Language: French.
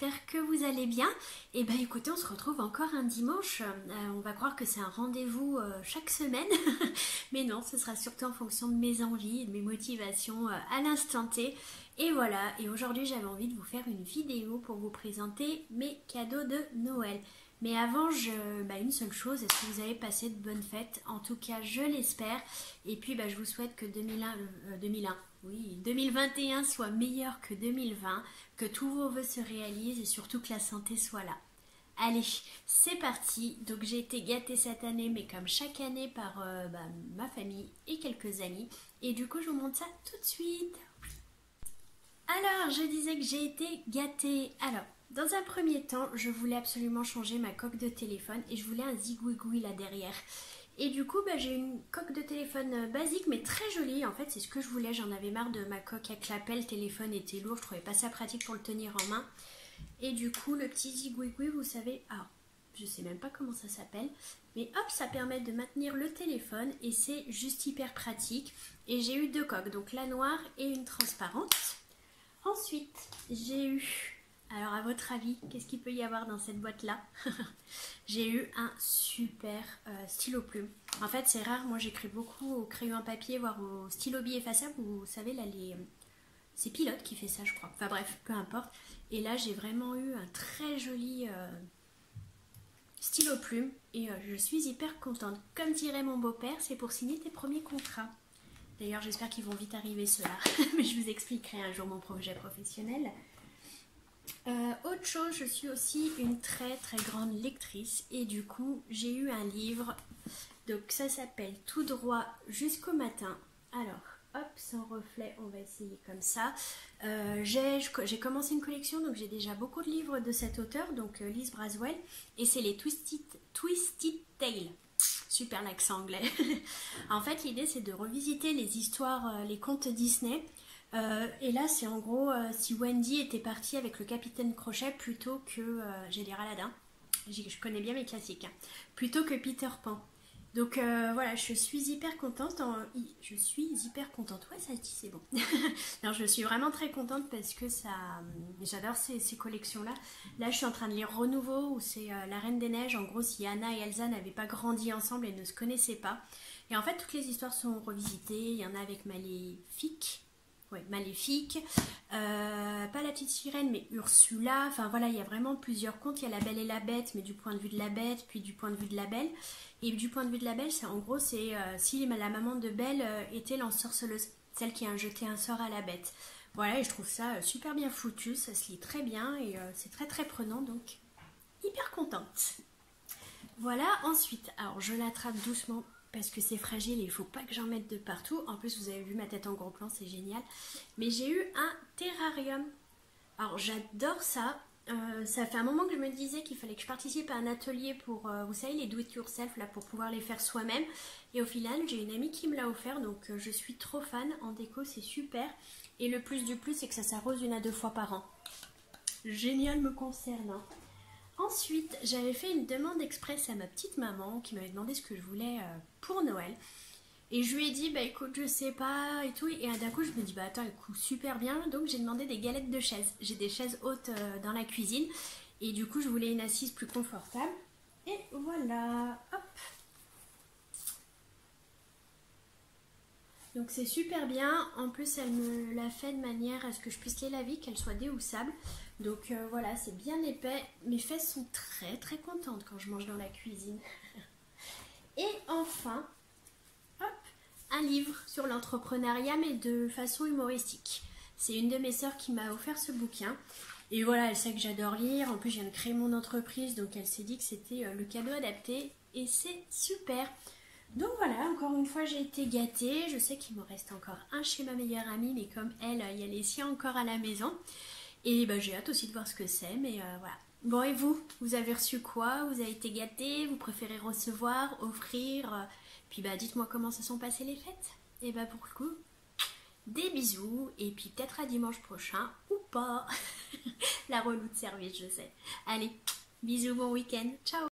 j'espère que vous allez bien. Et ben écoutez, on se retrouve encore un dimanche. On va croire que c'est un rendez-vous chaque semaine, mais non, ce sera surtout en fonction de mes envies et de mes motivations à l'instant T. Et voilà, et aujourd'hui j'avais envie de vous faire une vidéo pour vous présenter mes cadeaux de Noël. Mais avant, une seule chose, est-ce que vous avez passé de bonnes fêtes? En tout cas, je l'espère. Et puis, je vous souhaite que 2021 soit meilleur que 2020, que tous vos vœux se réalisent et surtout que la santé soit là. Allez, c'est parti. Donc, j'ai été gâtée cette année, mais comme chaque année, par ma famille et quelques amis. Et du coup, je vous montre ça tout de suite. Alors, je disais que j'ai été gâtée. Alors, dans un premier temps, je voulais absolument changer ma coque de téléphone et je voulais un zigouigoui là derrière. Et du coup, j'ai une coque de téléphone basique mais très jolie. En fait, c'est ce que je voulais. J'en avais marre de ma coque à clapet. Le téléphone était lourd. Je trouvais pas ça pratique pour le tenir en main. Et du coup, le petit zigouigoui, vous savez, je sais même pas comment ça s'appelle. Mais hop, ça permet de maintenir le téléphone et c'est juste hyper pratique. Et j'ai eu deux coques, donc la noire et une transparente. Ensuite, j'ai eu... Alors à votre avis, qu'est-ce qu'il peut y avoir dans cette boîte-là? J'ai eu un super stylo plume. En fait, c'est rare, moi j'écris beaucoup au crayon à papier, voire au stylo bieffaçable. Vous savez, là, c'est Pilote qui fait ça, je crois. Enfin bref, peu importe. Et là, j'ai vraiment eu un très joli stylo plume. Et je suis hyper contente. Comme dirait mon beau-père, c'est pour signer tes premiers contrats. D'ailleurs, j'espère qu'ils vont vite arriver ceux-là. Mais je vous expliquerai un jour mon projet professionnel. Autre chose, je suis aussi une très très grande lectrice et du coup j'ai eu un livre, donc ça s'appelle Tout droit jusqu'au matin. Alors hop, sans reflet, on va essayer comme ça. J'ai commencé une collection, donc j'ai déjà beaucoup de livres de cet auteur, donc Liz Braswell, et c'est les Twisted Tales. Super l'accent anglais. En fait, l'idée c'est de revisiter les histoires, les contes Disney. Et là, c'est en gros si Wendy était partie avec le Capitaine Crochet plutôt que, j'ai dire Aladdin, je connais bien mes classiques, hein, plutôt que Peter Pan. Donc voilà, je suis hyper contente. Ouais, ça dit, c'est bon. Non, je suis vraiment très contente parce que j'adore ces collections-là. Là, je suis en train de lire Renouveau où c'est La Reine des Neiges. En gros, si Anna et Elsa n'avaient pas grandi ensemble et ne se connaissaient pas. Et en fait, toutes les histoires sont revisitées. Il y en a avec Maléfique. Ouais, Maléfique, pas la petite sirène mais Ursula, enfin voilà, il y a vraiment plusieurs contes. Il y a La Belle et la Bête mais du point de vue de la Bête, puis du point de vue de la Belle, et du point de vue de la Belle, c'est en gros c'est si la maman de Belle était l'ensorceleuse, celle qui a jeté un sort à la Bête. Voilà, et je trouve ça super bien foutu, ça se lit très bien et c'est très très prenant, donc hyper contente. Voilà, ensuite, alors je l'attrape doucement parce que c'est fragile et il ne faut pas que j'en mette de partout. En plus, vous avez vu ma tête en gros plan, c'est génial. Mais j'ai eu un terrarium. Alors, j'adore ça. Ça fait un moment que je me disais qu'il fallait que je participe à un atelier pour, vous savez, les do-it-yourself, là, pour pouvoir les faire soi-même. Et au final, j'ai une amie qui me l'a offert, donc je suis trop fan. En déco, c'est super. Et le plus du plus, c'est que ça s'arrose 1 à 2 fois par an. Génial me concernant. Ensuite, j'avais fait une demande express à ma petite maman qui m'avait demandé ce que je voulais pour Noël. Et je lui ai dit, écoute, je sais pas et tout. Et d'un coup, je me dis, attends, elle coûte super bien. Donc, j'ai demandé des galettes de chaises. J'ai des chaises hautes dans la cuisine. Et du coup, je voulais une assise plus confortable. Et voilà, hop. Donc c'est super bien, en plus elle me l'a fait de manière à ce que je puisse les laver, qu'elles soient déhoussables. Donc voilà, c'est bien épais. Mes fesses sont très très contentes quand je mange dans la cuisine. Et enfin, hop, un livre sur l'entrepreneuriat mais de façon humoristique. C'est une de mes sœurs qui m'a offert ce bouquin. Et voilà, elle sait que j'adore lire, en plus je viens de créer mon entreprise, donc elle s'est dit que c'était le cadeau adapté. Et c'est super. Donc voilà, encore une fois j'ai été gâtée, je sais qu'il me reste encore un chez ma meilleure amie, mais comme elle, il y a les siens encore à la maison. Et j'ai hâte aussi de voir ce que c'est, mais voilà. Bon, et vous avez reçu quoi? Vous avez été gâtés? Vous préférez recevoir, offrir? Puis dites-moi comment se sont passées les fêtes. Et pour le coup, des bisous, et puis peut-être à dimanche prochain, ou pas. La relou de service, je sais. Allez, bisous, bon week-end, ciao!